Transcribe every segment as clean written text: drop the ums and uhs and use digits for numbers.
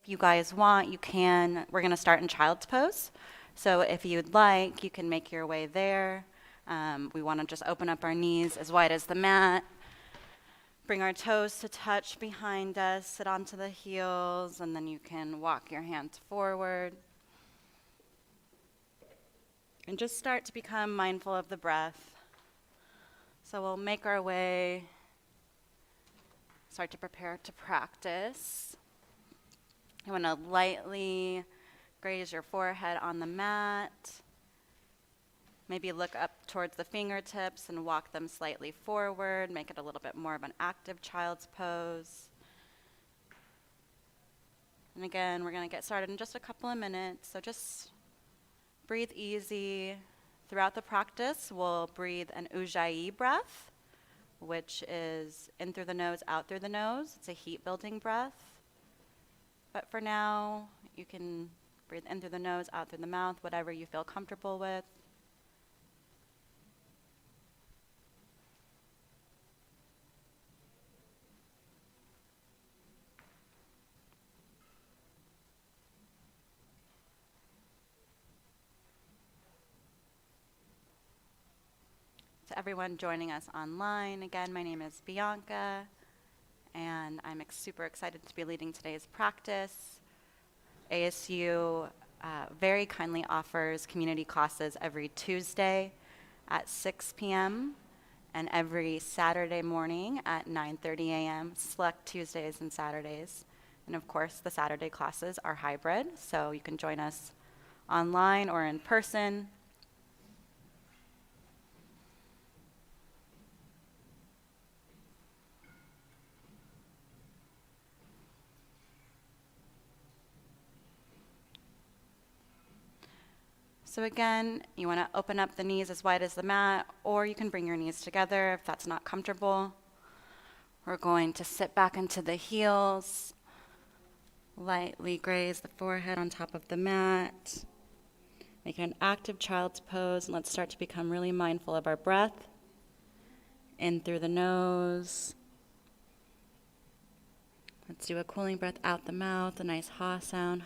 you guys want, we're going to start in child's pose. So if you'd like, you can make your way there. We want to just open up our knees as wide as the mat. Bring our toes to touch behind us, sit onto the heels, and then you can walk your hands forward. And just start to become mindful of the breath. So we'll make our way, start to prepare to practice. You want to lightly graze your forehead on the mat. Maybe look up towards the fingertips and walk them slightly forward. Make it a little bit more of an active child's pose. And again, we're going to get started in just a couple of minutes. So just breathe easy. Throughout the practice, we'll breathe an Ujjayi breath, which is in through the nose, out through the nose. It's a heat-building breath. But for now, you can breathe in through the nose, out through the mouth, whatever you feel comfortable with. To everyone joining us online, again, my name is Biannca, and I'm super excited to be leading today's practice. ASU very kindly offers community classes every Tuesday at 6 p.m. and every Saturday morning at 9:30 a.m., select Tuesdays and Saturdays. And of course, the Saturday classes are hybrid, so you can join us online or in person. So again, you want to open up the knees as wide as the mat, or you can bring your knees together if that's not comfortable. We're going to sit back into the heels, lightly graze the forehead on top of the mat. Make an active child's pose, and let's start to become really mindful of our breath. In through the nose. Let's do a cooling breath out the mouth, a nice ha sound.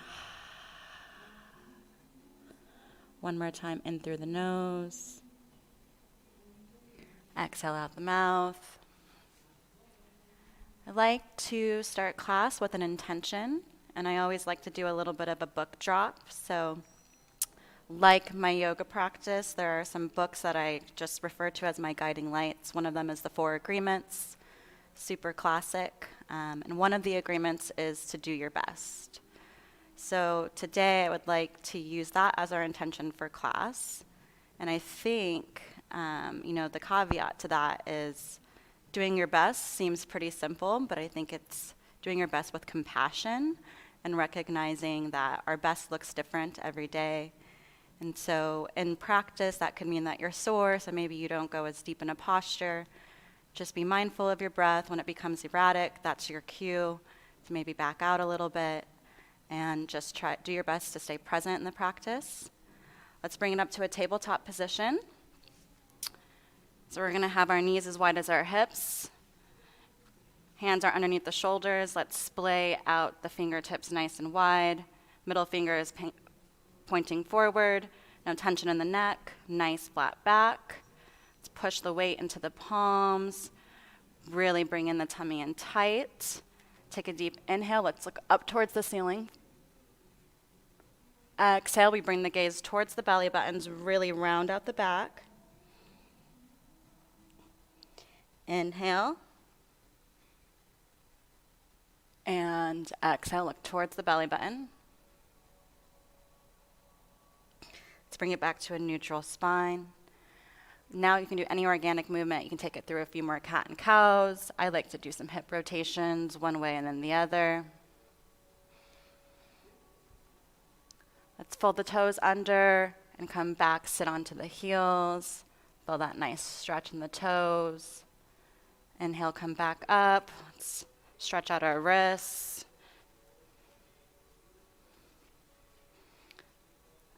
One more time, in through the nose. Exhale out the mouth. I like to start class with an intention, and I always like to do a little bit of a book drop. So, like my yoga practice, there are some books that I just refer to as my guiding lights. One of them is The Four Agreements, super classic. And one of the agreements is to do your best. So today I would like to use that as our intention for class. And I think, the caveat to that is doing your best seems pretty simple, but I think it's doing your best with compassion and recognizing that our best looks different every day. And so in practice, that could mean that you're sore, so maybe you don't go as deep in a posture. Just be mindful of your breath. When it becomes erratic, that's your cue to maybe back out a little bit. And just do your best to stay present in the practice. Let's bring it up to a tabletop position. So we're going to have our knees as wide as our hips. Hands are underneath the shoulders. Let's splay out the fingertips nice and wide. Middle finger is pointing forward. No tension in the neck. Nice flat back. Let's push the weight into the palms. Really bring in the tummy in tight. Take a deep inhale. Let's look up towards the ceiling. Exhale, we bring the gaze towards the belly buttons, really round out the back. Inhale. And exhale, look towards the belly button. Let's bring it back to a neutral spine. Now you can do any organic movement. You can take it through a few more cat and cows. I like to do some hip rotations, one way and then the other. Let's fold the toes under and come back, sit onto the heels. Feel that nice stretch in the toes. Inhale, come back up. Let's stretch out our wrists.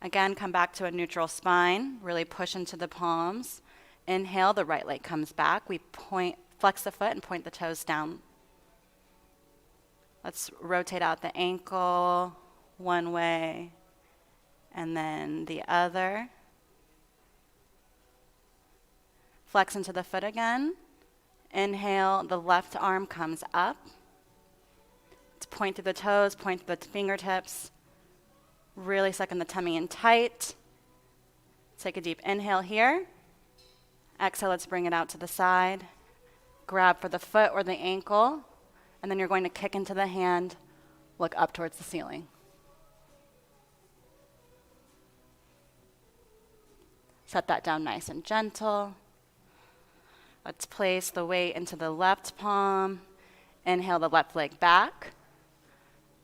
Again, come back to a neutral spine. Really push into the palms. Inhale, the right leg comes back. We flex the foot and point the toes down. Let's rotate out the ankle one way and then the other. Flex into the foot again. Inhale, the left arm comes up. Let's point through the toes, point through the fingertips. Really sucking the tummy in tight. Take a deep inhale here. Exhale, let's bring it out to the side. Grab for the foot or the ankle, and then you're going to kick into the hand, look up towards the ceiling. Set that down nice and gentle. Let's place the weight into the left palm. Inhale the left leg back.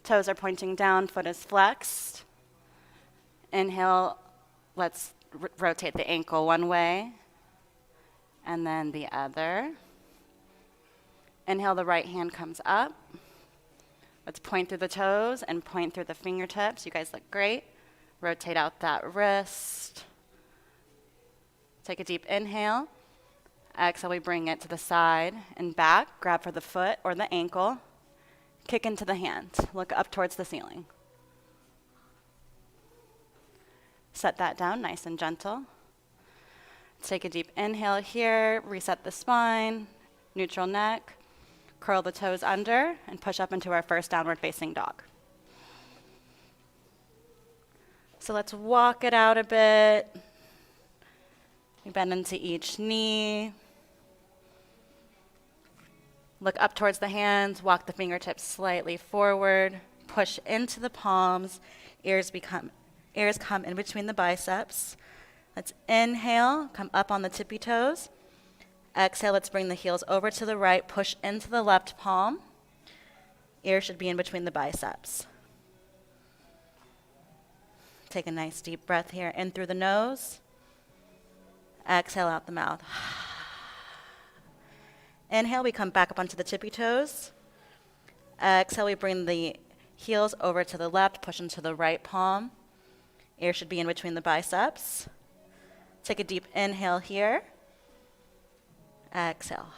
Toes are pointing down, foot is flexed. Inhale, let's rotate the ankle one way and then the other. Inhale, the right hand comes up. Let's point through the toes and point through the fingertips. You guys look great. Rotate out that wrist. Take a deep inhale. Exhale, we bring it to the side and back. Grab for the foot or the ankle. Kick into the hand. Look up towards the ceiling. Set that down nice and gentle. Take a deep inhale here. Reset the spine. Neutral neck. Curl the toes under and push up into our first downward facing dog. So let's walk it out a bit. We bend into each knee. Look up towards the hands, walk the fingertips slightly forward, push into the palms, ears come in between the biceps. Let's inhale, come up on the tippy toes. Exhale, let's bring the heels over to the right, push into the left palm. Ears should be in between the biceps. Take a nice deep breath here, in through the nose. Exhale out the mouth. Inhale, we come back up onto the tippy toes. Exhale, we bring the heels over to the left, push into the right palm. Ear should be in between the biceps. Take a deep inhale here. Exhale.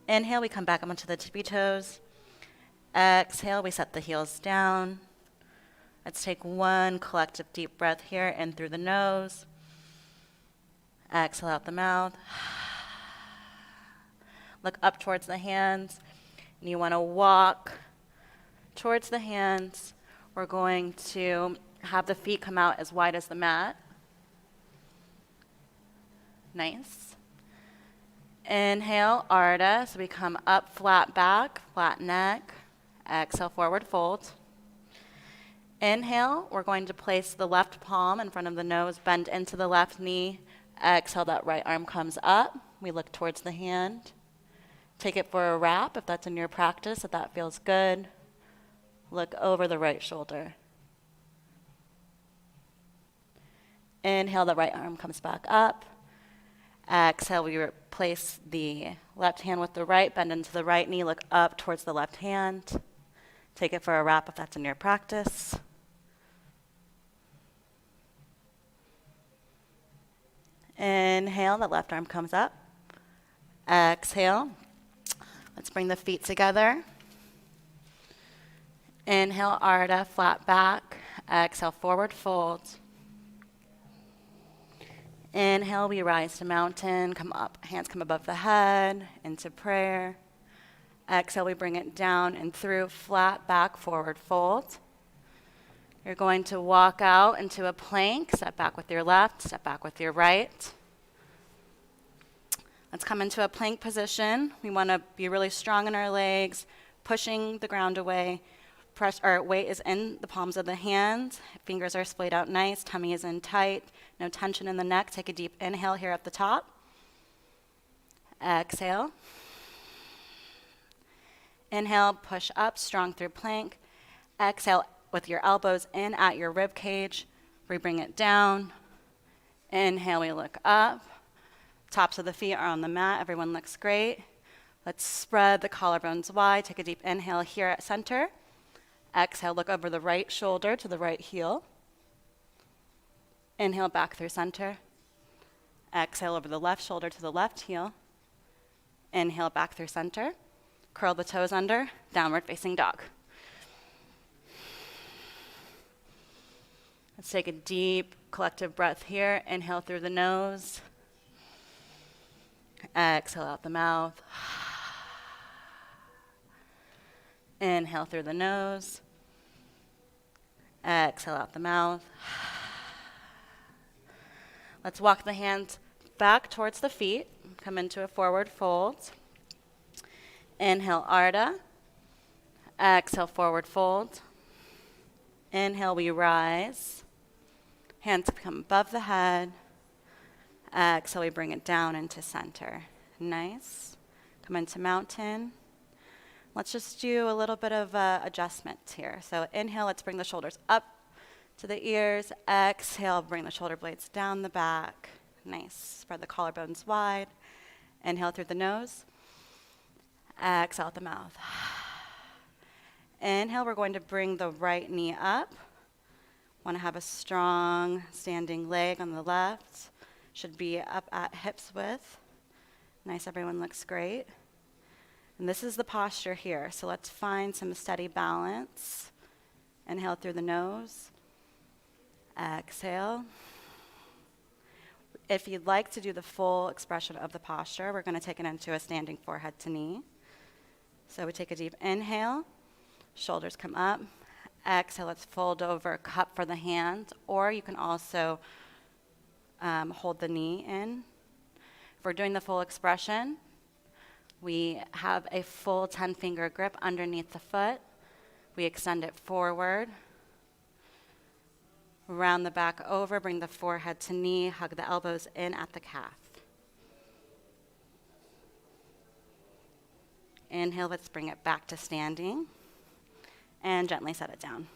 Inhale, we come back up onto the tippy toes. Exhale, we set the heels down. Let's take one collective deep breath here, in through the nose. Exhale out the mouth. Look up towards the hands. And you want to walk towards the hands. We're going to have the feet come out as wide as the mat. Nice. Inhale, Ardha. So we come up, flat back, flat neck. Exhale, forward fold. Inhale, we're going to place the left palm in front of the nose, bend into the left knee. Exhale, that right arm comes up. We look towards the hand. Take it for a wrap if that's in your practice, if that feels good. Look over the right shoulder. Inhale, the right arm comes back up. Exhale, we replace the left hand with the right, bend into the right knee, look up towards the left hand. Take it for a wrap if that's in your practice. Inhale, the left arm comes up. Exhale. Let's bring the feet together. Inhale, Ardha, flat back. Exhale, forward fold. Inhale, we rise to mountain, come up, hands come above the head, into prayer. Exhale, we bring it down and through, flat back, forward fold. You're going to walk out into a plank, step back with your left, step back with your right. Let's come into a plank position. We want to be really strong in our legs, pushing the ground away. Our weight is in the palms of the hands. Fingers are splayed out nice. Tummy is in tight. No tension in the neck. Take a deep inhale here at the top. Exhale. Inhale, push up, strong through plank. Exhale with your elbows in at your rib cage. We bring it down. Inhale, we look up. Tops of the feet are on the mat. Everyone looks great. Let's spread the collarbones wide. Take a deep inhale here at center. Exhale, look over the right shoulder to the right heel. Inhale, back through center. Exhale over the left shoulder to the left heel. Inhale, back through center. Curl the toes under, downward facing dog. Let's take a deep collective breath here. Inhale through the nose. Exhale out the mouth. Inhale through the nose. Exhale out the mouth. Let's walk the hands back towards the feet. Come into a forward fold. Inhale, Ardha. Exhale, forward fold. Inhale, we rise. Hands come above the head. Exhale, we bring it down into center. Nice. Come into mountain. Let's just do a little bit of adjustment here. So inhale, let's bring the shoulders up to the ears. Exhale, bring the shoulder blades down the back. Nice. Spread the collarbones wide. Inhale through the nose. Exhale out the mouth. Inhale, we're going to bring the right knee up. Want to have a strong standing leg on the left. Should be up at hips width. Nice, everyone looks great. And this is the posture here. So let's find some steady balance. Inhale through the nose. Exhale. If you'd like to do the full expression of the posture, we're going to take it into a standing forehead to knee. So we take a deep inhale, shoulders come up. Exhale, let's fold over, cup for the hands, or you can also hold the knee in. If we're doing the full expression, we have a full 10-finger grip underneath the foot. We extend it forward. Round the back over, bring the forehead to knee, hug the elbows in at the calf. Inhale, let's bring it back to standing. And gently set it down.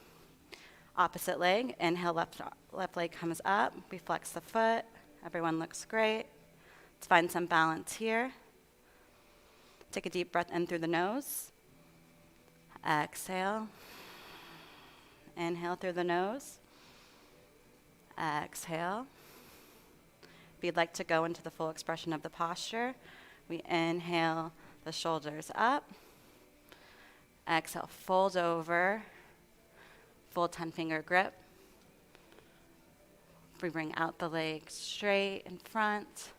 Opposite leg, inhale, left leg comes up. We flex the foot. Everyone looks great. Let's find some balance here. Take a deep breath in through the nose. Exhale. Inhale through the nose. Exhale. If you'd like to go into the full expression of the posture, we inhale the shoulders up. Exhale, fold over, full 10-finger grip. We bring out the legs straight in front,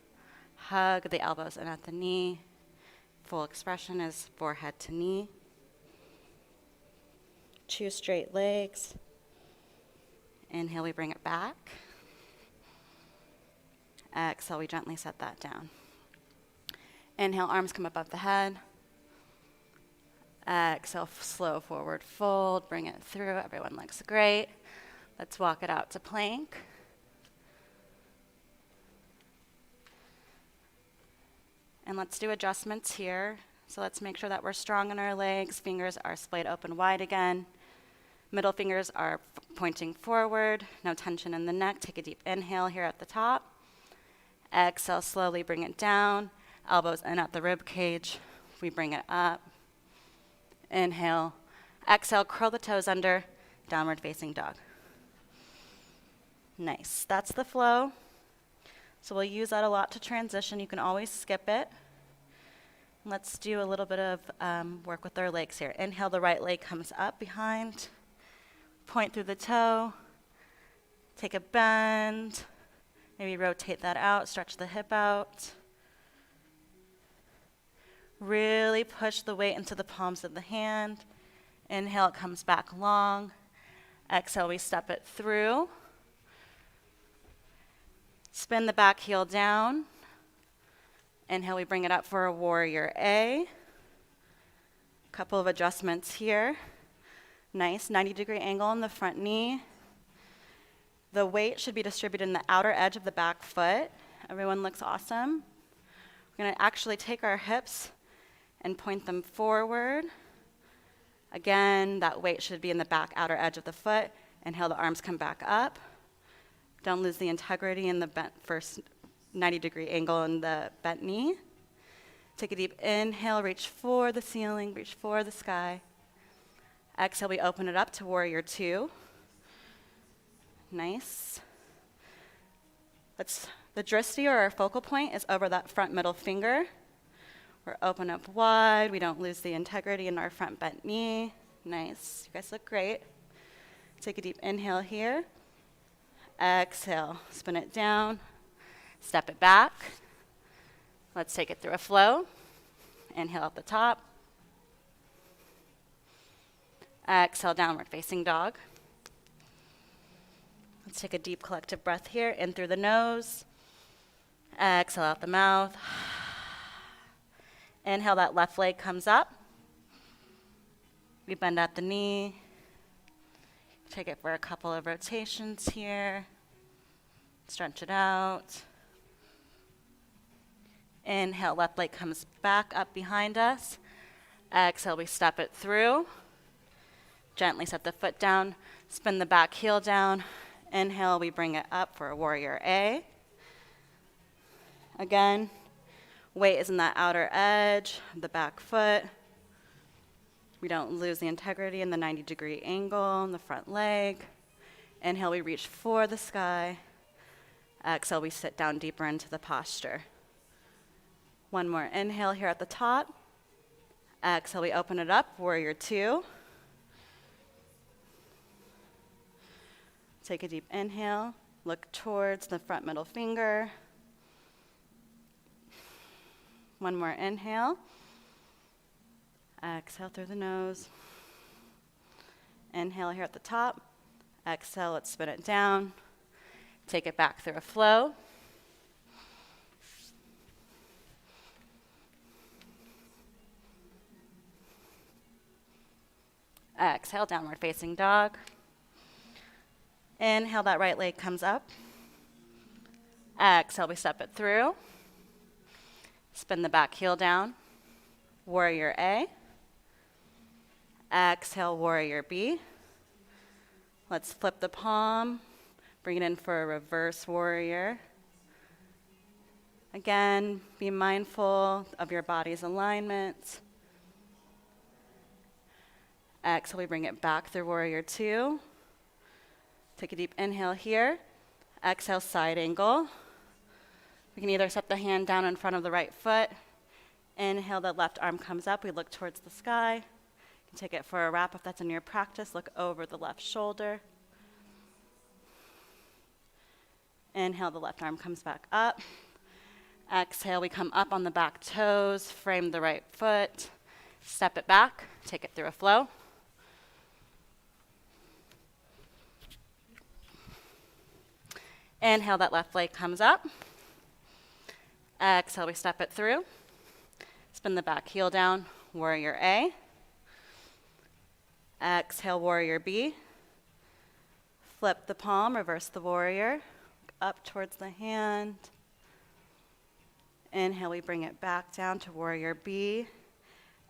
hug the elbows in at the knee. Full expression is forehead to knee. 2 straight legs. Inhale, we bring it back. Exhale, we gently set that down. Inhale, arms come above the head. Exhale, slow forward fold, bring it through. Everyone looks great. Let's walk it out to plank. And let's do adjustments here. So let's make sure that we're strong in our legs. Fingers are splayed open wide again. Middle fingers are pointing forward. No tension in the neck. Take a deep inhale here at the top. Exhale, slowly bring it down. Elbows in at the rib cage. We bring it up. Inhale. Exhale, curl the toes under. Downward facing dog. Nice. That's the flow. So we'll use that a lot to transition. You can always skip it. Let's do a little bit of work with our legs here. Inhale, the right leg comes up behind. Point through the toe. Take a bend. Maybe rotate that out, stretch the hip out. Really push the weight into the palms of the hand. Inhale, it comes back long. Exhale, we step it through. Spin the back heel down. Inhale, we bring it up for a warrior A. Couple of adjustments here. Nice 90-degree angle on the front knee. The weight should be distributed in the outer edge of the back foot. Everyone looks awesome. We're going to actually take our hips and point them forward. Again, that weight should be in the back outer edge of the foot. Inhale, the arms come back up. Don't lose the integrity in the bent first 90-degree angle in the bent knee. Take a deep inhale, reach for the ceiling, reach for the sky. Exhale, we open it up to warrior 2. Nice. The drishti, or our focal point, is over that front middle finger. We're open up wide. We don't lose the integrity in our front bent knee. Nice. You guys look great. Take a deep inhale here. Exhale. Spin it down. Step it back. Let's take it through a flow. Inhale at the top. Exhale, downward facing dog. Let's take a deep collective breath here. In through the nose. Exhale out the mouth. Inhale, that left leg comes up. We bend at the knee. Take it for a couple of rotations here. Stretch it out. Inhale, left leg comes back up behind us. Exhale, we step it through. Gently set the foot down. Spin the back heel down. Inhale, we bring it up for a warrior A. Again, weight is in that outer edge of the back foot. We don't lose the integrity in the 90-degree angle in the front leg. Inhale, we reach for the sky. Exhale, we sit down deeper into the posture. One more inhale here at the top. Exhale, we open it up, warrior two. Take a deep inhale. Look towards the front middle finger. One more inhale. Exhale through the nose. Inhale here at the top. Exhale, let's spin it down. Take it back through a flow. Exhale, downward facing dog. Inhale, that right leg comes up. Exhale, we step it through. Spin the back heel down. Warrior A. Exhale, warrior B. Let's flip the palm. Bring it in for a reverse warrior. Again, be mindful of your body's alignment. Exhale, we bring it back through warrior two. Take a deep inhale here. Exhale, side angle. We can either set the hand down in front of the right foot. Inhale, the left arm comes up. We look towards the sky. You can take it for a wrap if that's in your practice. Look over the left shoulder. Inhale, the left arm comes back up. Exhale, we come up on the back toes, frame the right foot, step it back, take it through a flow. Inhale, that left leg comes up. Exhale, we step it through. Spin the back heel down, warrior A. Exhale, warrior B. Flip the palm, reverse the warrior, up towards the hand. Inhale, we bring it back down to warrior B.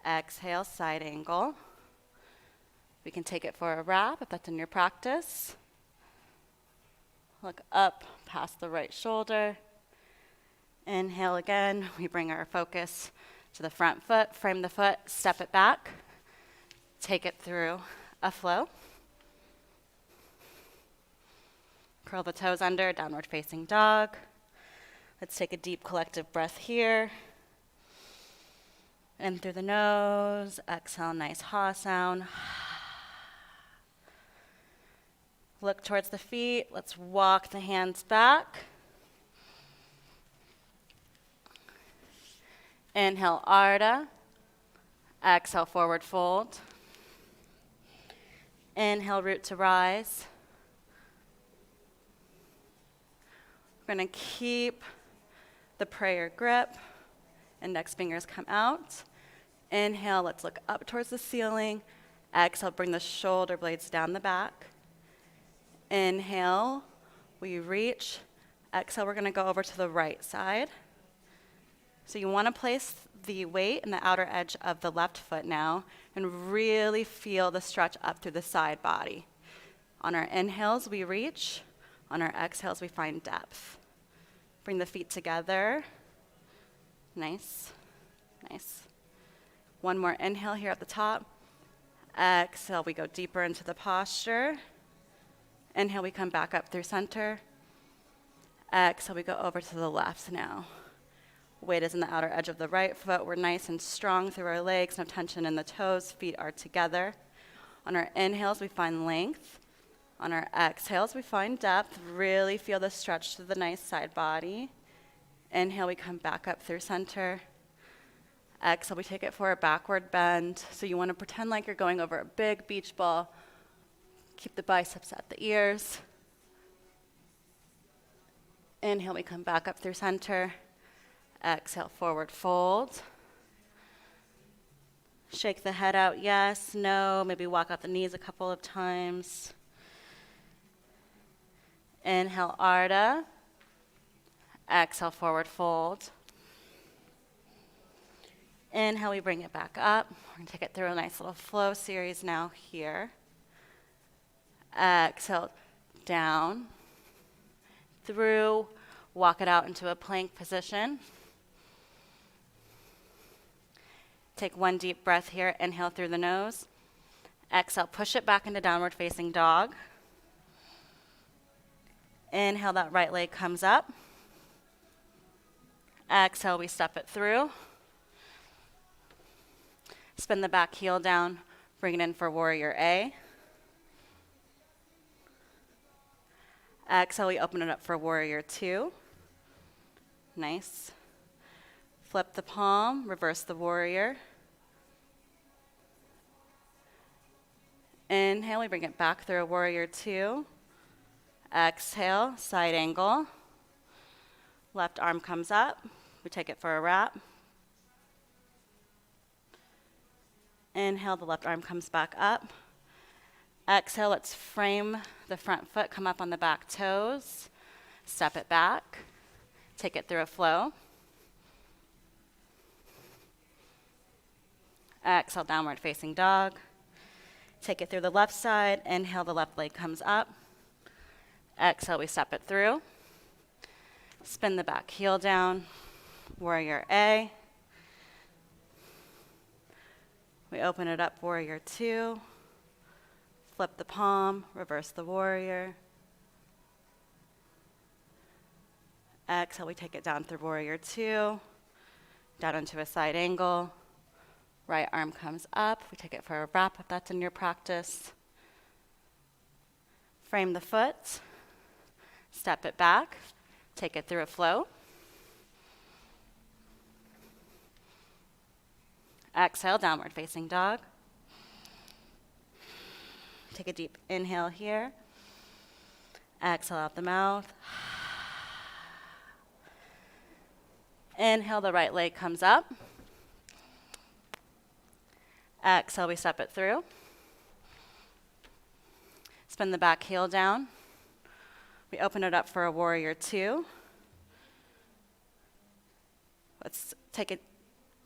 Exhale, side angle. We can take it for a wrap if that's in your practice. Look up past the right shoulder. Inhale again, we bring our focus to the front foot, frame the foot, step it back, take it through a flow. Curl the toes under, downward facing dog. Let's take a deep collective breath here. In through the nose, exhale, nice ha sound. Look towards the feet. Let's walk the hands back. Inhale, Ardha. Exhale, forward fold. Inhale, root to rise. We're going to keep the prayer grip. Index fingers come out. Inhale, let's look up towards the ceiling. Exhale, bring the shoulder blades down the back. Inhale, we reach. Exhale, we're going to go over to the right side. So you want to place the weight in the outer edge of the left foot now and really feel the stretch up through the side body. On our inhales, we reach. On our exhales, we find depth. Bring the feet together. Nice, nice. One more inhale here at the top. Exhale, we go deeper into the posture. Inhale, we come back up through center. Exhale, we go over to the left now. Weight is in the outer edge of the right foot. We're nice and strong through our legs, no tension in the toes. Feet are together. On our inhales, we find length. On our exhales, we find depth. Really feel the stretch through the nice side body. Inhale, we come back up through center. Exhale, we take it for a backward bend. So you want to pretend like you're going over a big beach ball. Keep the biceps at the ears. Inhale, we come back up through center. Exhale, forward fold. Shake the head out, yes, no. Maybe walk out the knees a couple of times. Inhale, Ardha. Exhale, forward fold. Inhale, we bring it back up. We're going to take it through a nice little flow series now here. Exhale, down, through, walk it out into a plank position. Take one deep breath here. Inhale through the nose. Exhale, push it back into downward facing dog. Inhale, that right leg comes up. Exhale, we step it through. Spin the back heel down. Bring it in for warrior A. Exhale, we open it up for warrior 2. Nice. Flip the palm, reverse the warrior. Inhale, we bring it back through a warrior 2. Exhale, side angle. Left arm comes up. We take it for a wrap. Inhale, the left arm comes back up. Exhale, let's frame the front foot, come up on the back toes. Step it back. Take it through a flow. Exhale, downward facing dog. Take it through the left side. Inhale, the left leg comes up. Exhale, we step it through. Spin the back heel down. Warrior A. We open it up, warrior 2. Flip the palm, reverse the warrior. Exhale, we take it down through warrior 2. Down into a side angle. Right arm comes up. We take it for a wrap if that's in your practice. Frame the foot. Step it back. Take it through a flow. Exhale, downward facing dog. Take a deep inhale here. Exhale out the mouth. Inhale, the right leg comes up. Exhale, we step it through. Spin the back heel down. We open it up for a warrior 2.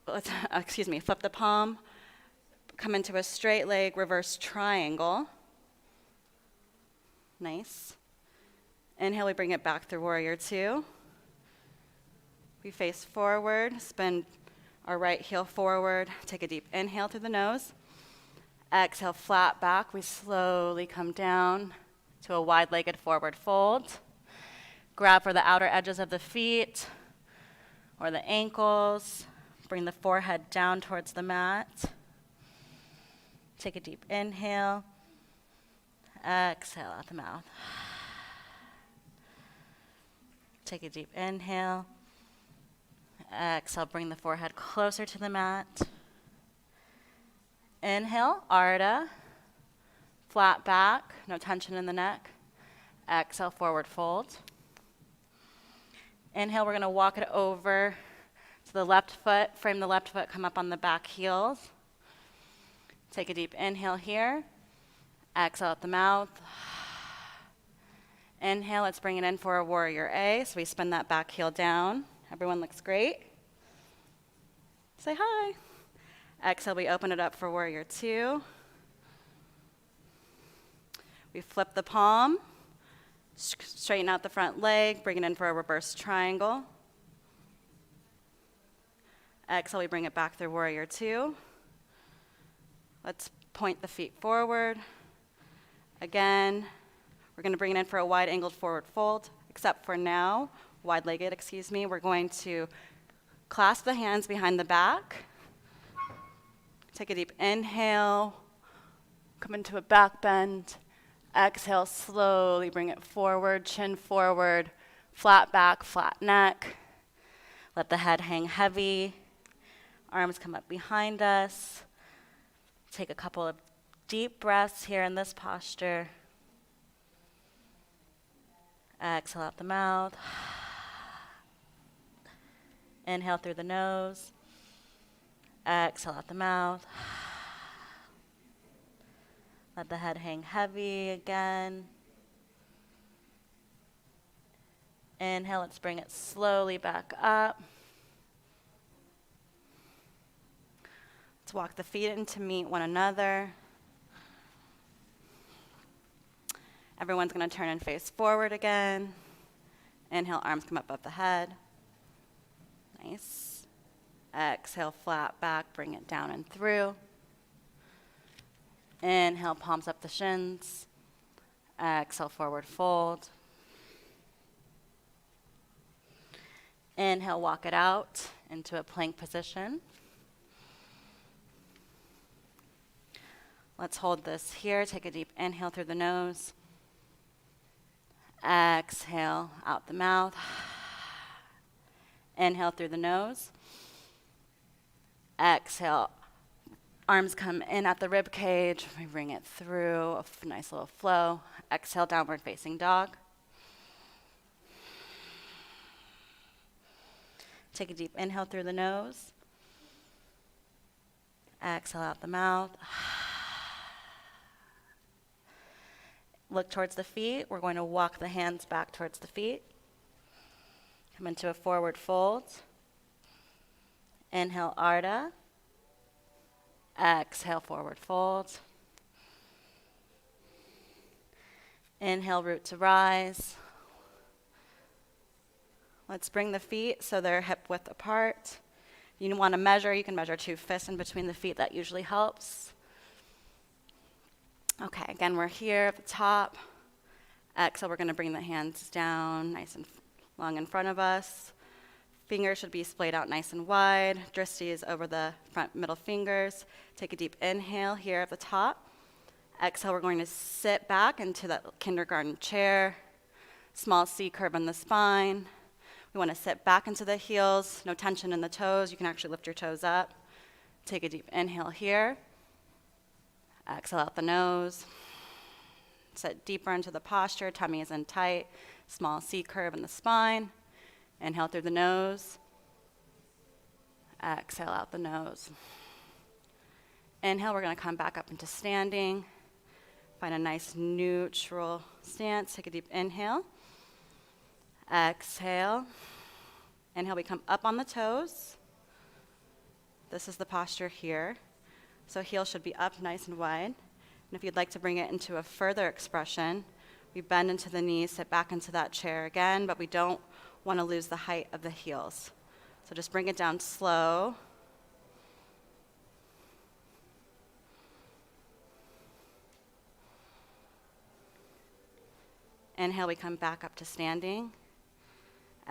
Flip the palm, come into a straight leg, reverse triangle. Nice. Inhale, we bring it back through warrior 2. We face forward, spin our right heel forward, take a deep inhale through the nose. Exhale, flat back. We slowly come down to a wide-legged forward fold. Grab for the outer edges of the feet or the ankles. Bring the forehead down towards the mat. Take a deep inhale. Exhale out the mouth. Take a deep inhale. Exhale, bring the forehead closer to the mat. Inhale, Ardha. Flat back, no tension in the neck. Exhale, forward fold. Inhale, we're going to walk it over to the left foot. Frame the left foot, come up on the back heels. Take a deep inhale here. Exhale out the mouth. Inhale, let's bring it in for a warrior A. So we spin that back heel down. Everyone looks great. Say hi. Exhale, we open it up for warrior 2. We flip the palm, straighten out the front leg, bring it in for a reverse triangle. Exhale, we bring it back through warrior 2. Let's point the feet forward. Again, we're going to bring it in for a wide-angled forward fold, except for now, wide-legged, we're going to Clasp the hands behind the back. Take a deep inhale. Come into a back bend. Exhale, slowly bring it forward, chin forward, flat back, flat neck. Let the head hang heavy. Arms come up behind us. Take a couple of deep breaths here in this posture. Exhale out the mouth. Inhale through the nose. Exhale out the mouth. Let the head hang heavy again. Inhale, let's bring it slowly back up. Let's walk the feet in to meet one another. Everyone's going to turn and face forward again. Inhale, arms come up above the head. Nice. Exhale, flat back, bring it down and through. Inhale, palms up the shins. Exhale, forward fold. Inhale, walk it out into a plank position. Let's hold this here. Take a deep inhale through the nose. Exhale out the mouth. Inhale through the nose. Exhale. Arms come in at the rib cage. We bring it through, a nice little flow. Exhale, downward facing dog. Take a deep inhale through the nose. Exhale out the mouth. Look towards the feet. We're going to walk the hands back towards the feet. Come into a forward fold. Inhale, Ardha. Exhale, forward fold. Inhale, root to rise. Let's bring the feet so they're hip width apart. You want to measure, you can measure 2 fists in between the feet. That usually helps. Okay, again, we're here at the top. Exhale, we're going to bring the hands down nice and long in front of us. Fingers should be splayed out nice and wide. Drishti is over the front middle fingers. Take a deep inhale here at the top. Exhale, we're going to sit back into that kindergarten chair. Small C curve in the spine. We want to sit back into the heels. No tension in the toes. You can actually lift your toes up. Take a deep inhale here. Exhale out the nose. Sit deeper into the posture. Tummy is in tight. Small C curve in the spine. Inhale through the nose. Exhale out the nose. Inhale, we're going to come back up into standing. Find a nice neutral stance. Take a deep inhale. Exhale. Inhale, we come up on the toes. This is the posture here. So heels should be up nice and wide. And if you'd like to bring it into a further expression, we bend into the knees, sit back into that chair again, but we don't want to lose the height of the heels. So just bring it down slow. Inhale, we come back up to standing.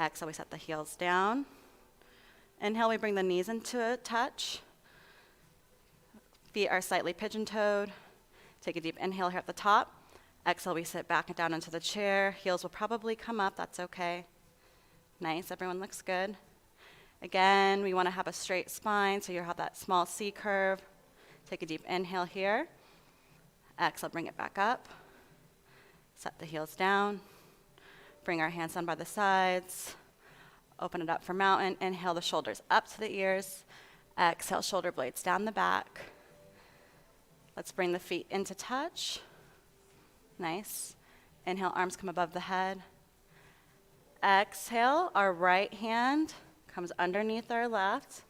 Exhale, we set the heels down. Inhale, we bring the knees into a touch. Feet are slightly pigeon-toed. Take a deep inhale here at the top. Exhale, we sit back and down into the chair. Heels will probably come up. That's okay. Nice. Everyone looks good. Again, we want to have a straight spine, so you have that small C curve. Take a deep inhale here. Exhale, bring it back up. Set the heels down. Bring our hands down by the sides. Open it up for mountain. Inhale, the shoulders up to the ears. Exhale, shoulder blades down the back. Let's bring the feet into touch. Nice. Inhale, arms come above the head. Exhale, our right hand comes underneath our left.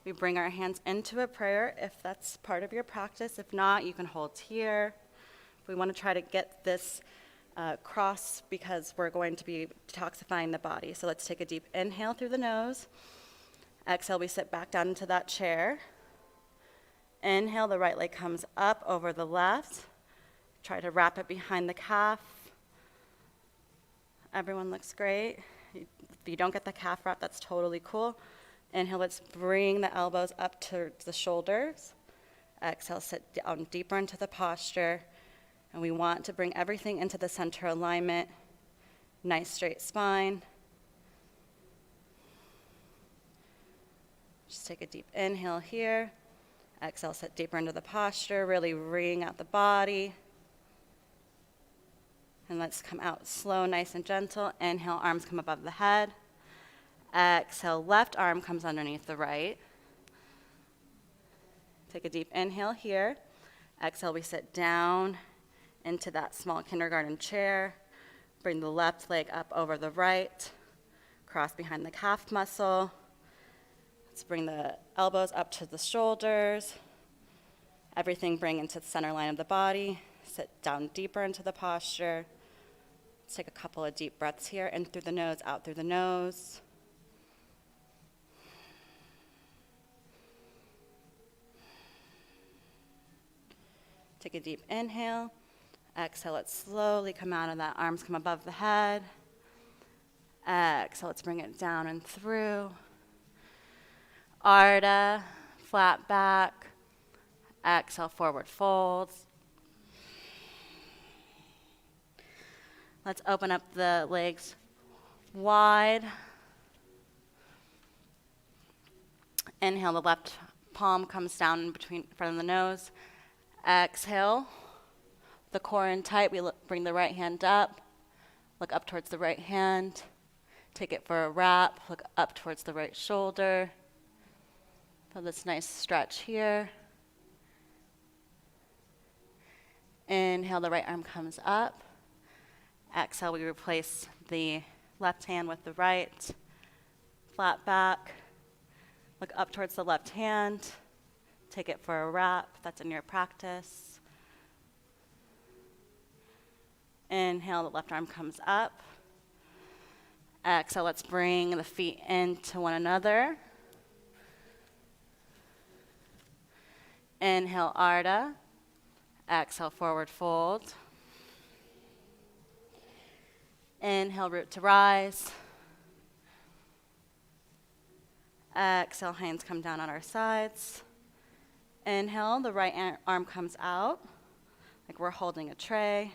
We bring our hands into a prayer if that's part of your practice. If not, you can hold here. We want to try to get this cross because we're going to be detoxifying the body. So let's take a deep inhale through the nose. Exhale, we sit back down into that chair. Inhale, the right leg comes up over the left. Try to wrap it behind the calf. Everyone looks great. If you don't get the calf wrap, that's totally cool. Inhale, let's bring the elbows up to the shoulders. Exhale, sit down deeper into the posture. And we want to bring everything into the center alignment. Nice straight spine. Just take a deep inhale here. Exhale, sit deeper into the posture, really wring out the body. And let's come out slow, nice and gentle. Inhale, arms come above the head. Exhale, left arm comes underneath the right. Take a deep inhale here. Exhale, we sit down into that small kindergarten chair. Bring the left leg up over the right. Cross behind the calf muscle. Let's bring the elbows up to the shoulders. Everything bring into the center line of the body. Sit down deeper into the posture. Let's take a couple of deep breaths here. In through the nose, out through the nose. Take a deep inhale. Exhale, let's slowly come out of that. Arms come above the head. Exhale, let's bring it down and through. Ardha, flat back. Exhale, forward folds. Let's open up the legs wide. Inhale, the left palm comes down in front of the nose. Exhale, the core in tight. We bring the right hand up. Look up towards the right hand. Take it for a wrap. Look up towards the right shoulder. Feel this nice stretch here. Inhale, the right arm comes up. Exhale, we replace the left hand with the right. Flat back. Look up towards the left hand. Take it for a wrap. That's in your practice. Inhale, the left arm comes up. Exhale, let's bring the feet into one another. Inhale, Ardha. Exhale, forward fold. Inhale, root to rise. Exhale, hands come down on our sides. Inhale, the right arm comes out, like we're holding a tray.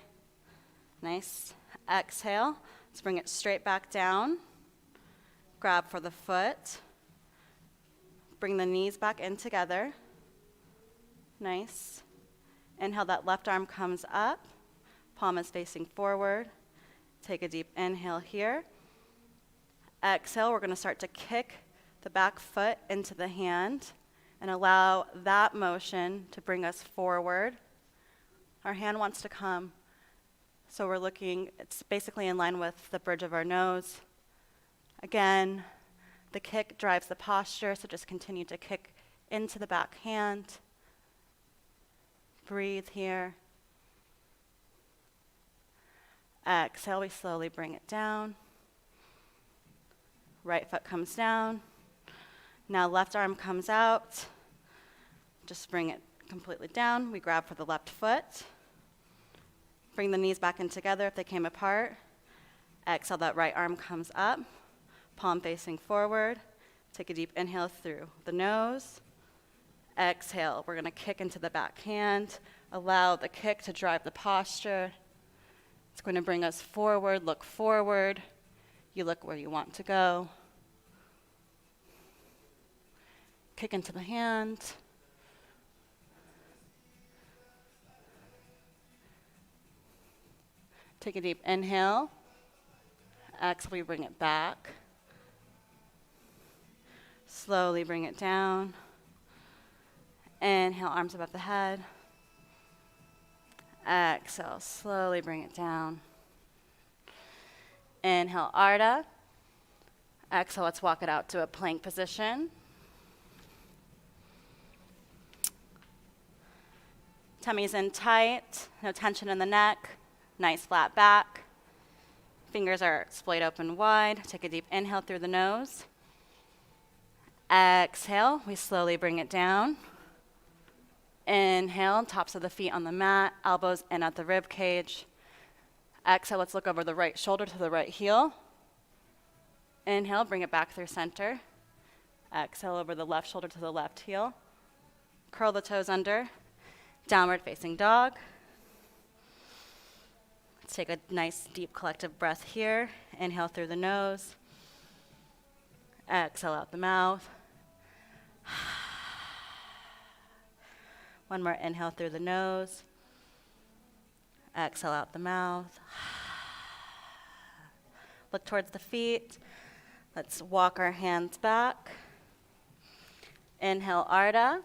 Nice. Exhale, let's bring it straight back down. Grab for the foot. Bring the knees back in together. Nice. Inhale, that left arm comes up. Palm is facing forward. Take a deep inhale here. Exhale, we're going to start to kick the back foot into the hand and allow that motion to bring us forward. Our hand wants to come. So we're looking, it's basically in line with the bridge of our nose. Again, the kick drives the posture, so just continue to kick into the back hand. Breathe here. Exhale, we slowly bring it down. Right foot comes down. Now left arm comes out. Just bring it completely down. We grab for the left foot. Bring the knees back in together if they came apart. Exhale, that right arm comes up. Palm facing forward. Take a deep inhale through the nose. Exhale, we're going to kick into the back hand. Allow the kick to drive the posture. It's going to bring us forward. Look forward. You look where you want to go. Kick into the hand. Take a deep inhale. Exhale, we bring it back. Slowly bring it down. Inhale, arms above the head. Exhale, slowly bring it down. Inhale, Ardha. Exhale, let's walk it out to a plank position. Tummy's in tight, no tension in the neck, nice flat back. Fingers are splayed open wide. Take a deep inhale through the nose. Exhale, we slowly bring it down. Inhale, tops of the feet on the mat, elbows in at the rib cage. Exhale, let's look over the right shoulder to the right heel. Inhale, bring it back through center. Exhale over the left shoulder to the left heel. Curl the toes under. Downward facing dog. Let's take a nice deep collective breath here. Inhale through the nose. Exhale out the mouth. One more inhale through the nose. Exhale out the mouth. Look towards the feet. Let's walk our hands back. Inhale, Ardha.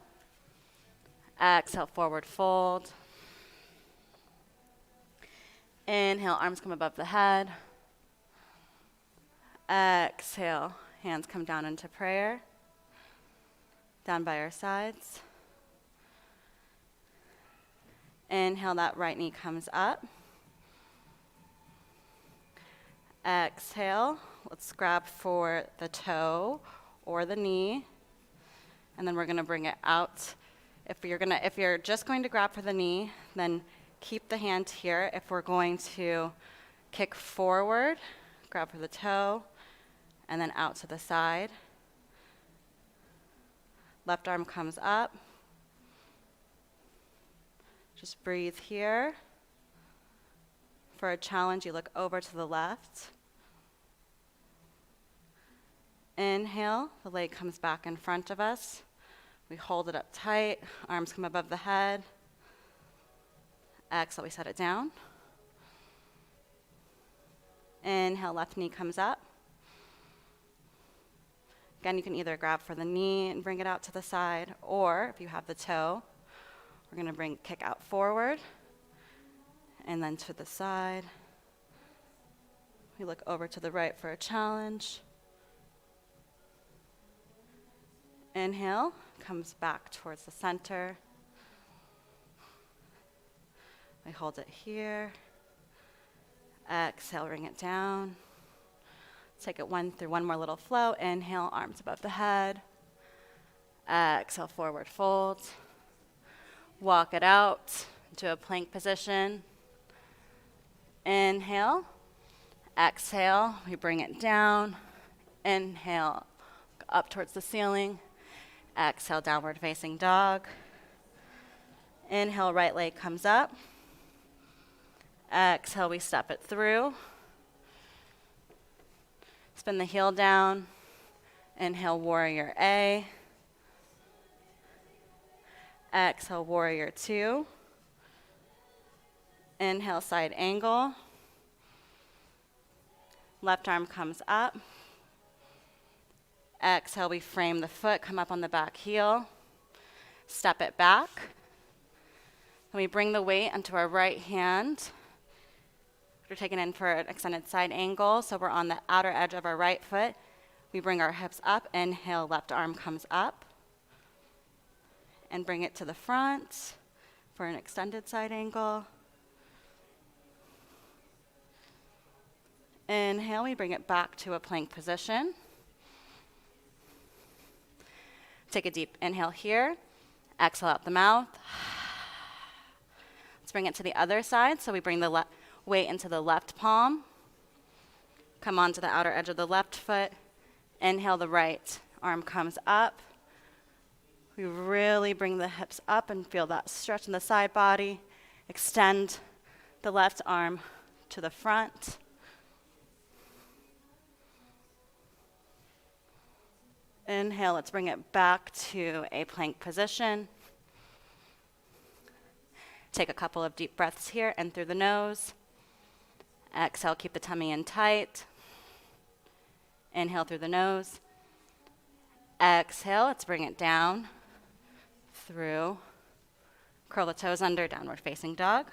Exhale, forward fold. Inhale, arms come above the head. Exhale, hands come down into prayer. Down by our sides. Inhale, that right knee comes up. Exhale, let's grab for the toe or the knee, and then we're gonna bring it out. If you're just going to grab for the knee, then keep the hand here. If we're going to kick forward, grab for the toe, and then out to the side. Left arm comes up. Just breathe here. For a challenge, you look over to the left. Inhale, the leg comes back in front of us. We hold it up tight, arms come above the head. Exhale, we set it down. Inhale, left knee comes up. Again, you can either grab for the knee and bring it out to the side, or if you have the toe, we're gonna kick out forward, and then to the side. We look over to the right for a challenge. Inhale, comes back towards the center. We hold it here. Exhale, bring it down. Take it through one more little flow. Inhale, arms above the head. Exhale, forward fold. Walk it out into a plank position. Inhale. Exhale, we bring it down. Inhale, up towards the ceiling. Exhale, downward facing dog. Inhale, right leg comes up. Exhale, we step it through. Spin the heel down. Inhale, warrior A. Exhale, warrior 2. Inhale, side angle. Left arm comes up. Exhale, we frame the foot, come up on the back heel. Step it back. Then we bring the weight onto our right hand. We're taking in for an extended side angle, so we're on the outer edge of our right foot. We bring our hips up. Inhale, left arm comes up. And bring it to the front for an extended side angle. Inhale, we bring it back to a plank position. Take a deep inhale here. Exhale out the mouth. Let's bring it to the other side. So we bring the weight into the left palm. Come onto the outer edge of the left foot. Inhale, the right arm comes up. We really bring the hips up and feel that stretch in the side body. Extend the left arm to the front. Inhale, let's bring it back to a plank position. Take a couple of deep breaths here and through the nose. Exhale, keep the tummy in tight. Inhale through the nose. Exhale, let's bring it down through. Curl the toes under, downward facing dog.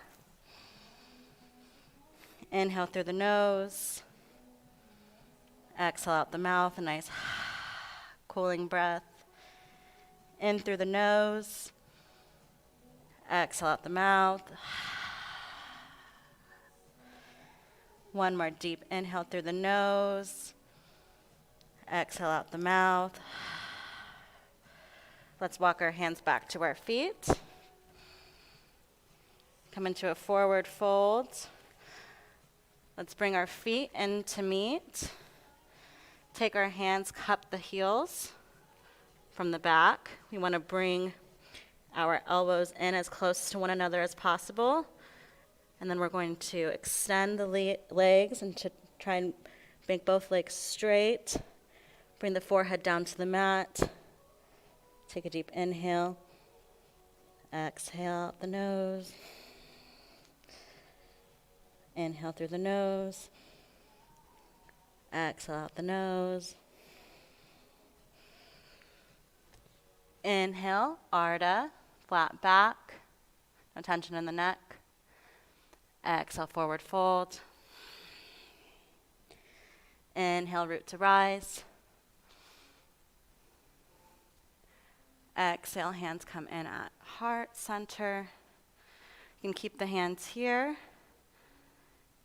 Inhale through the nose. Exhale out the mouth, a nice cooling breath. In through the nose. Exhale out the mouth. One more deep inhale through the nose. Exhale out the mouth. Let's walk our hands back to our feet. Come into a forward fold. Let's bring our feet in to meet. Take our hands, cup the heels. from the back. We want to bring our elbows in as close to one another as possible. And then we're going to extend the legs and to try and make both legs straight. Bring the forehead down to the mat. Take a deep inhale. Exhale out the nose. Inhale through the nose. Exhale out the nose. Inhale, Ardha, flat back, no tension in the neck. Exhale, forward fold. Inhale, root to rise. Exhale, hands come in at heart center. You can keep the hands here.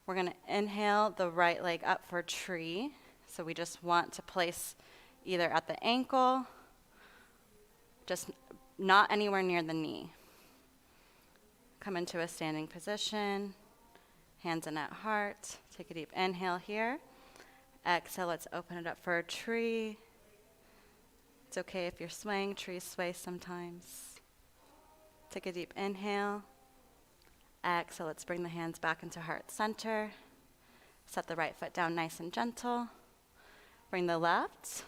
We're going to inhale the right leg up for tree. So we just want to place either at the ankle, just not anywhere near the knee. Come into a standing position, hands in at heart. Take a deep inhale here. Exhale, let's open it up for a tree. It's okay if you're swaying, trees sway sometimes. Take a deep inhale. Exhale, let's bring the hands back into heart center. Set the right foot down nice and gentle. Bring the left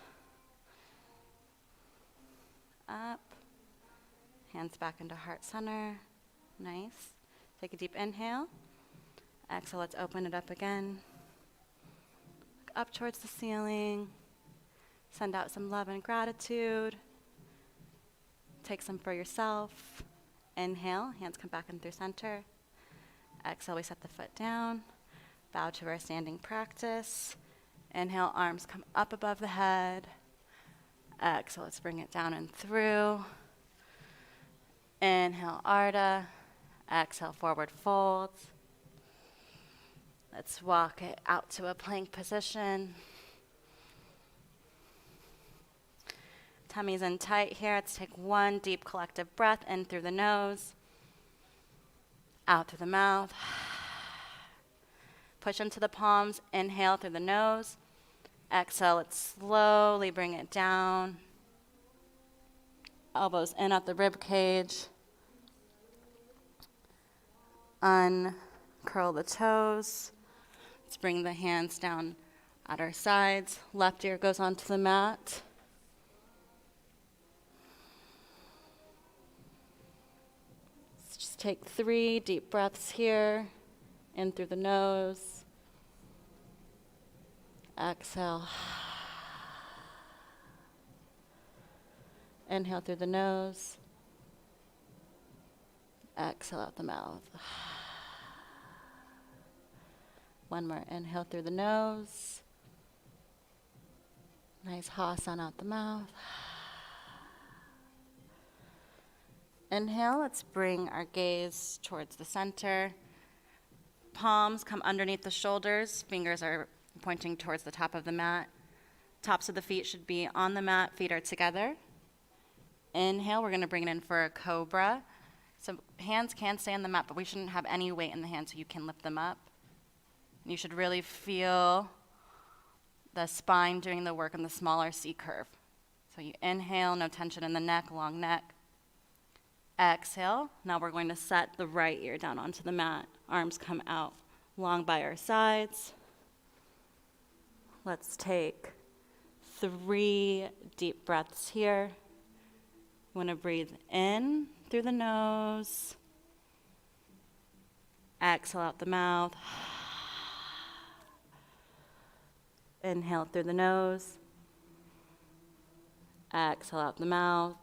up. Hands back into heart center. Nice. Take a deep inhale. Exhale, let's open it up again. Look up towards the ceiling. Send out some love and gratitude. Take some for yourself. Inhale, hands come back in through center. Exhale, we set the foot down. Bow to our standing practice. Inhale, arms come up above the head. Exhale, let's bring it down and through. Inhale, Ardha. Exhale, forward fold. Let's walk it out to a plank position. Tummy's in tight here. Let's take one deep collective breath in through the nose. Out through the mouth. Push into the palms. Inhale through the nose. Exhale, let's slowly bring it down. Elbows in at the rib cage. Uncurl the toes. Let's bring the hands down at our sides. Left ear goes onto the mat. Let's just take 3 deep breaths here. In through the nose. Exhale. Inhale through the nose. Exhale out the mouth. One more inhale through the nose. Nice hasana out the mouth. Inhale, let's bring our gaze towards the center. Palms come underneath the shoulders. Fingers are pointing towards the top of the mat. Tops of the feet should be on the mat. Feet are together. Inhale, we're going to bring it in for a cobra. So hands can stay on the mat, but we shouldn't have any weight in the hands, so you can lift them up. You should really feel the spine doing the work in the smaller C curve. So you inhale, no tension in the neck, long neck. Exhale. Now we're going to set the right ear down onto the mat. Arms come out long by our sides. Let's take 3 deep breaths here. You want to breathe in through the nose. Exhale out the mouth. Inhale through the nose. Exhale out the mouth.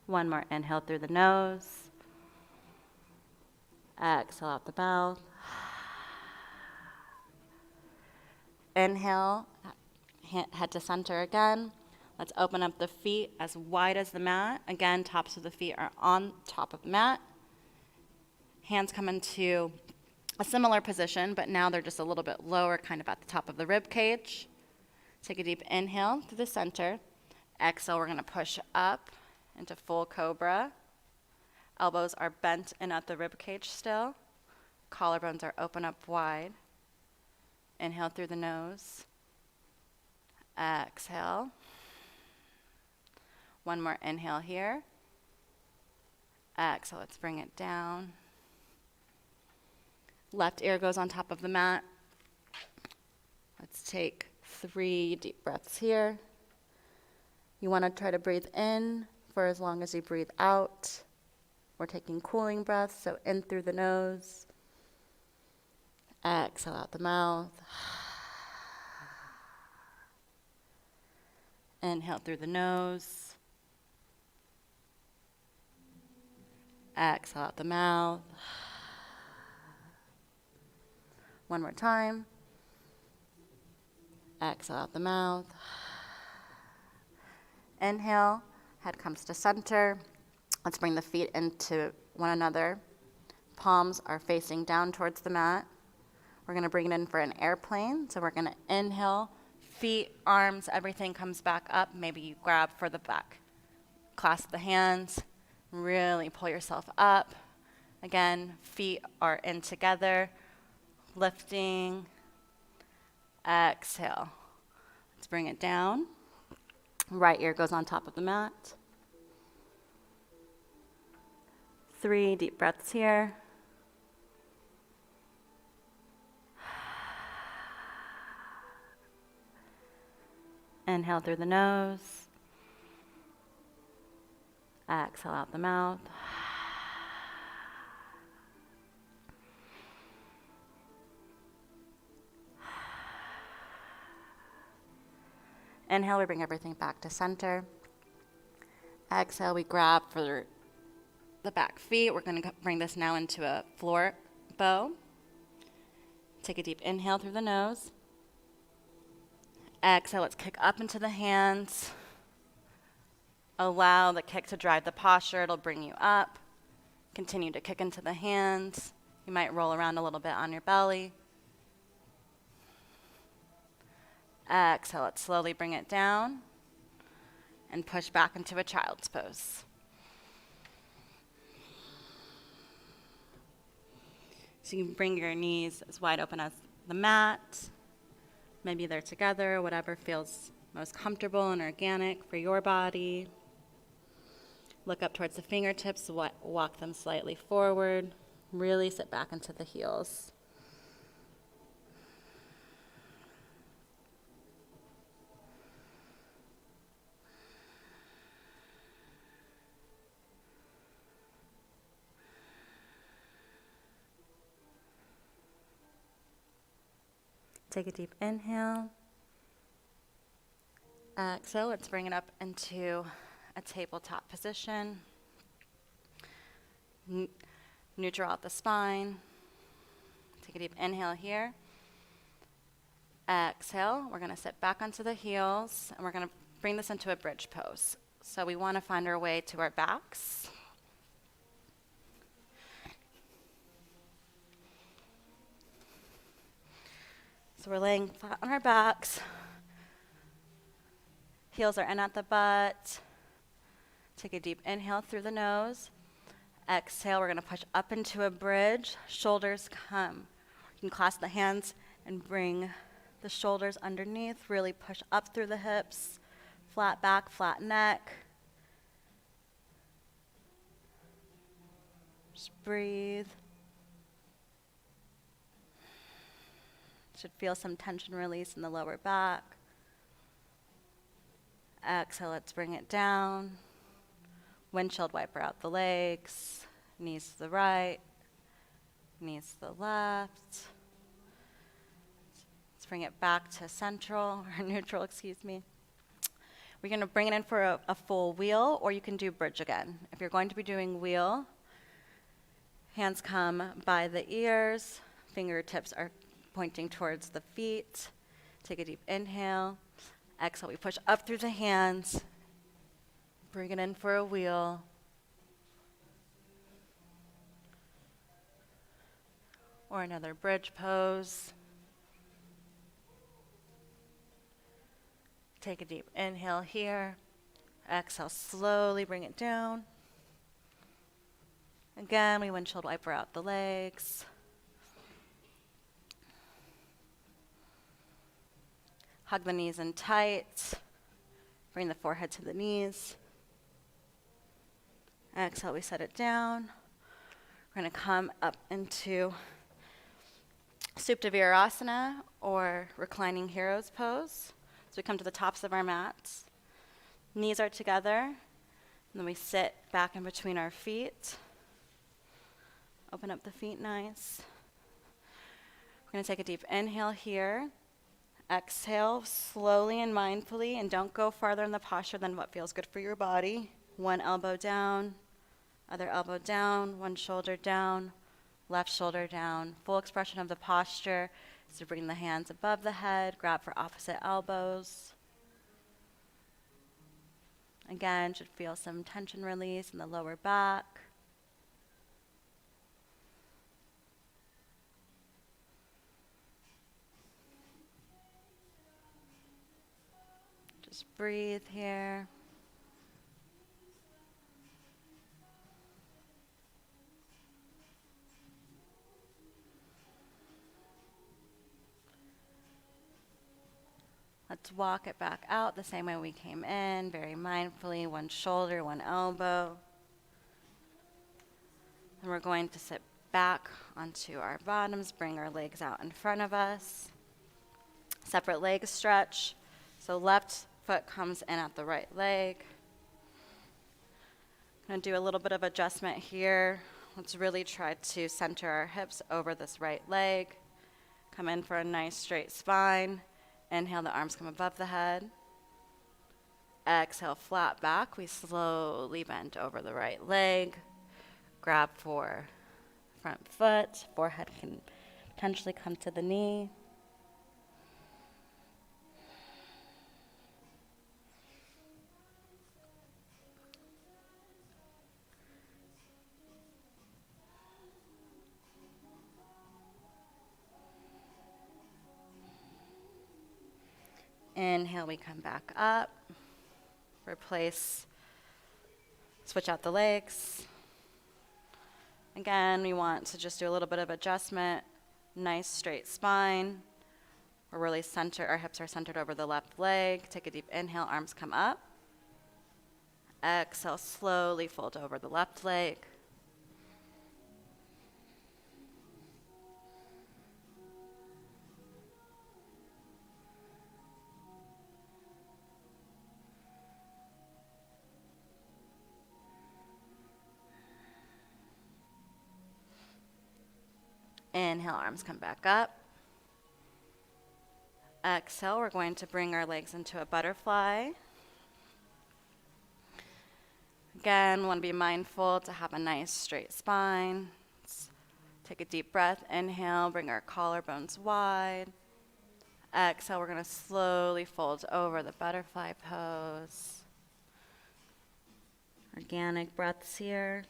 One more inhale through the nose. Exhale out the mouth. Inhale, head to center again. Let's open up the feet as wide as the mat. Again, tops of the feet are on top of the mat. Hands come into a similar position, but now they're just a little bit lower, kind of at the top of the rib cage. Take a deep inhale through the center. Exhale, we're going to push up into full cobra. Elbows are bent in at the rib cage still. Collarbones are open up wide. Inhale through the nose. Exhale. One more inhale here. Exhale, let's bring it down. Left ear goes on top of the mat. Let's take 3 deep breaths here. You want to try to breathe in for as long as you breathe out. We're taking cooling breaths, so in through the nose. Exhale out the mouth. Inhale through the nose. Exhale out the mouth. One more time. Exhale out the mouth. Inhale, head comes to center. Let's bring the feet into one another. Palms are facing down towards the mat. We're going to bring it in for an airplane. So we're going to inhale, feet, arms, everything comes back up. Maybe you grab for the back. Clasp the hands. Really pull yourself up. Again, feet are in together. Lifting. Exhale. Let's bring it down. Right ear goes on top of the mat. 3 deep breaths here. Inhale through the nose. Exhale out the mouth. Inhale, we bring everything back to center. Exhale, we grab for the back feet. We're going to bring this now into a floor bow. Take a deep inhale through the nose. Exhale, let's kick up into the hands. Allow the kick to drive the posture. It'll bring you up. Continue to kick into the hands. You might roll around a little bit on your belly. Exhale, let's slowly bring it down and push back into a child's pose. So you can bring your knees as wide open as the mat. Maybe they're together, whatever feels most comfortable and organic for your body. Look up towards the fingertips, walk them slightly forward. Really sit back into the heels. Take a deep inhale. Exhale, let's bring it up into a tabletop position. Neutral out the spine. Take a deep inhale here. Exhale, we're going to sit back onto the heels, and we're going to bring this into a bridge pose. So we want to find our way to our backs. So we're laying flat on our backs. Heels are in at the butt. Take a deep inhale through the nose. Exhale, we're going to push up into a bridge. Shoulders come. You can clasp the hands and bring the shoulders underneath. Really push up through the hips. Flat back, flat neck. Just breathe. Should feel some tension release in the lower back. Exhale, let's bring it down. Windshield wiper out the legs. Knees to the right. Knees to the left. Let's bring it back to central, or neutral, excuse me. We're going to bring it in for a full wheel, or you can do bridge again. If you're going to be doing wheel, hands come by the ears. Fingertips are pointing towards the feet. Take a deep inhale. Exhale, we push up through the hands. Bring it in for a wheel. Or another bridge pose. Take a deep inhale here. Exhale, slowly bring it down. Again, we windshield wiper out the legs. Hug the knees in tight. Bring the forehead to the knees. Exhale, we set it down. We're going to come up into Supta Virasana, or reclining hero's pose. So we come to the tops of our mats. Knees are together. And then we sit back in between our feet. Open up the feet nice. We're going to take a deep inhale here. Exhale slowly and mindfully, and don't go farther in the posture than what feels good for your body. One elbow down, other elbow down, one shoulder down, left shoulder down. Full expression of the posture is to bring the hands above the head, grab for opposite elbows. Again, should feel some tension release in the lower back. Just breathe here. Let's walk it back out the same way we came in, very mindfully, one shoulder, one elbow. And we're going to sit back onto our bottoms, bring our legs out in front of us. Separate leg stretch. So left foot comes in at the right leg. I'm going to do a little bit of adjustment here. Let's really try to center our hips over this right leg. Come in for a nice straight spine. Inhale, the arms come above the head. Exhale, flat back. We slowly bend over the right leg. Grab for front foot. Forehead can potentially come to the knee. Inhale, we come back up. Switch out the legs. Again, we want to just do a little bit of adjustment. Nice straight spine. We're really centered, our hips are centered over the left leg. Take a deep inhale, arms come up. Exhale, slowly fold over the left leg. Inhale, arms come back up. Exhale, we're going to bring our legs into a butterfly. Again, we want to be mindful to have a nice straight spine. Let's take a deep breath. Inhale, bring our collarbones wide. Exhale, we're going to slowly fold over the butterfly pose. Organic breaths here.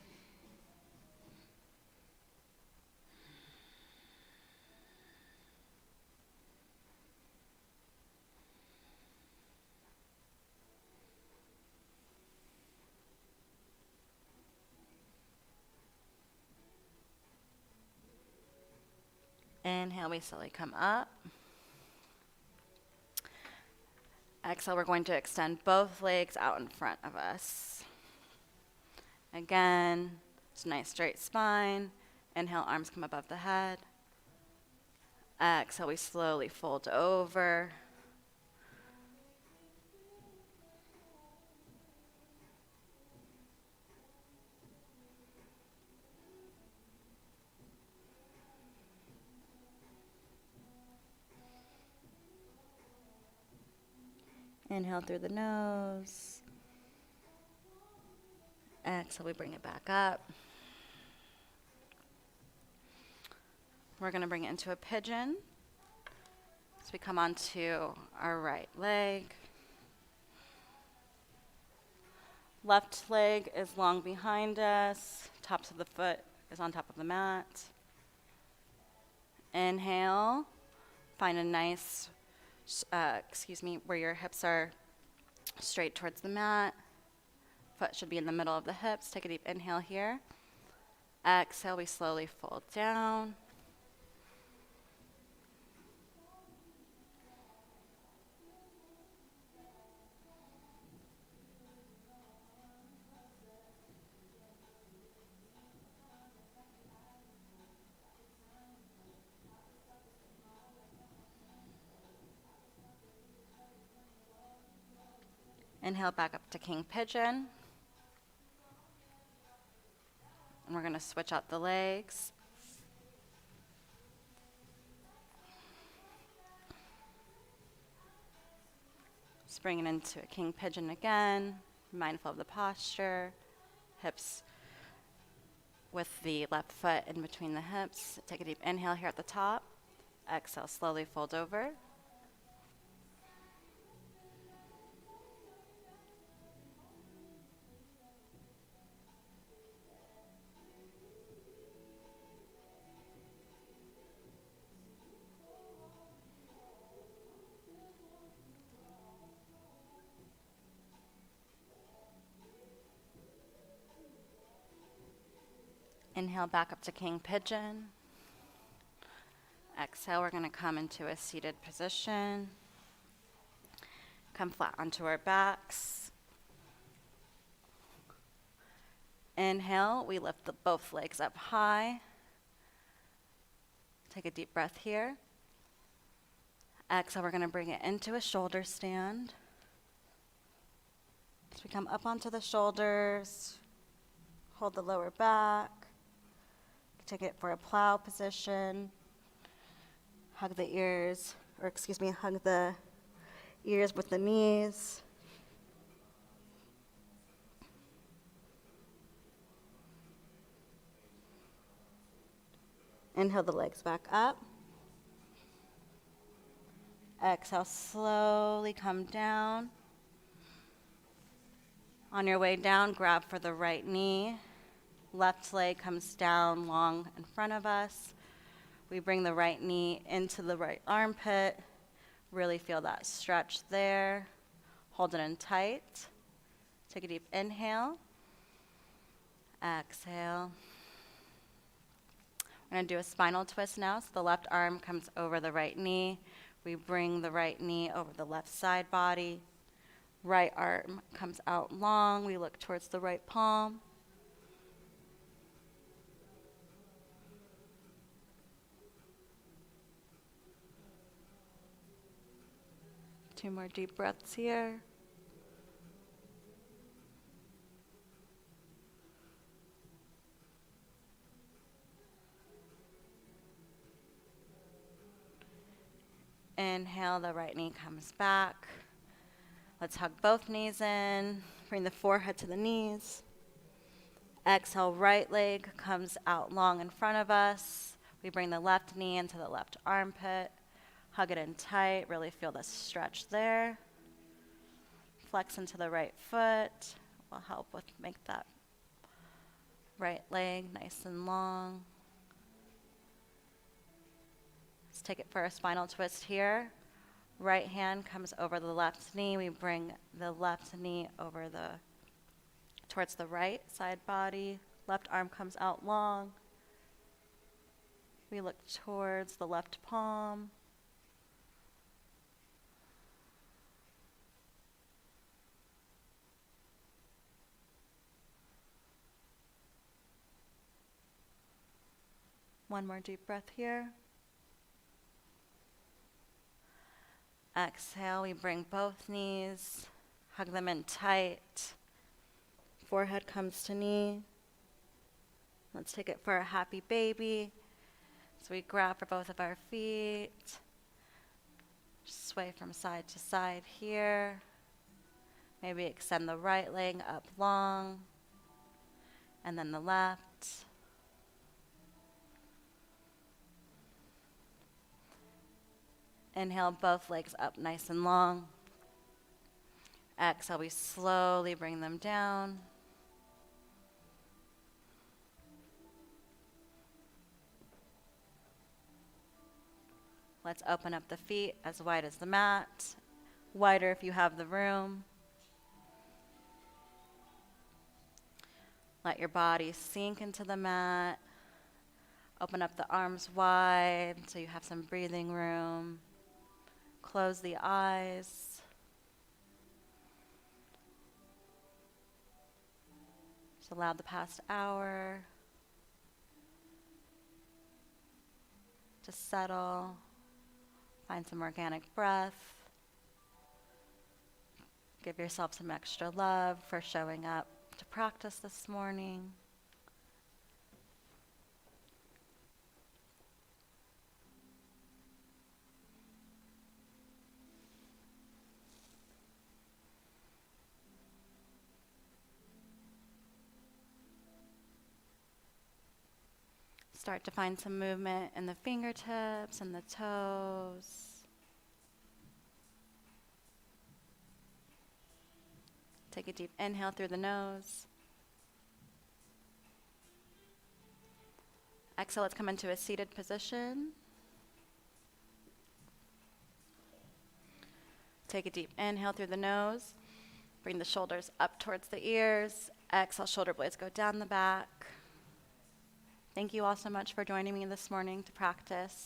Inhale, we slowly come up. Exhale, we're going to extend both legs out in front of us. Again, it's a nice straight spine. Inhale, arms come above the head. Exhale, we slowly fold over. Inhale through the nose. Exhale, we bring it back up. We're going to bring it into a pigeon. So we come onto our right leg. Left leg is long behind us. Tops of the foot is on top of the mat. Inhale. Find a nice where your hips are straight towards the mat. Foot should be in the middle of the hips. Take a deep inhale here. Exhale, we slowly fold down. Inhale back up to king pigeon. And we're going to switch out the legs. Just bring it into a king pigeon again, mindful of the posture, hips with the left foot in between the hips. Take a deep inhale here at the top. Exhale, slowly fold over. Inhale back up to king pigeon. Exhale, we're going to come into a seated position. Come flat onto our backs. Inhale, we lift both legs up high. Take a deep breath here. Exhale, we're going to bring it into a shoulder stand. So we come up onto the shoulders, hold the lower back. Take it for a plow position. Hug the ears, hug the ears with the knees. Inhale the legs back up. Exhale, slowly come down. On your way down, grab for the right knee. Left leg comes down long in front of us. We bring the right knee into the right armpit. Really feel that stretch there. Hold it in tight. Take a deep inhale. Exhale. We're going to do a spinal twist now. So the left arm comes over the right knee. We bring the right knee over the left side body. Right arm comes out long. We look towards the right palm. Two more deep breaths here. Inhale, the right knee comes back. Let's hug both knees in. Bring the forehead to the knees. Exhale, right leg comes out long in front of us. We bring the left knee into the left armpit. Hug it in tight. Really feel the stretch there. Flex into the right foot. Will help with make that right leg nice and long. Let's take it for a spinal twist here. Right hand comes over the left knee. We bring the left knee over towards the right side body. Left arm comes out long. We look towards the left palm. One more deep breath here. Exhale, we bring both knees, hug them in tight. Forehead comes to knee. Let's take it for a happy baby. So we grab for both of our feet. Just sway from side to side here. Maybe extend the right leg up long, and then the left. Inhale, both legs up nice and long. Exhale, we slowly bring them down. Let's open up the feet as wide as the mat, wider if you have the room. Let your body sink into the mat. Open up the arms wide so you have some breathing room. Close the eyes. Just allow the past hour to settle. Find some organic breath. Give yourself some extra love for showing up to practice this morning. Start to find some movement in the fingertips and the toes. Take a deep inhale through the nose. Exhale, let's come into a seated position. Take a deep inhale through the nose. Bring the shoulders up towards the ears. Exhale, shoulder blades go down the back. Thank you all so much for joining me this morning to practice.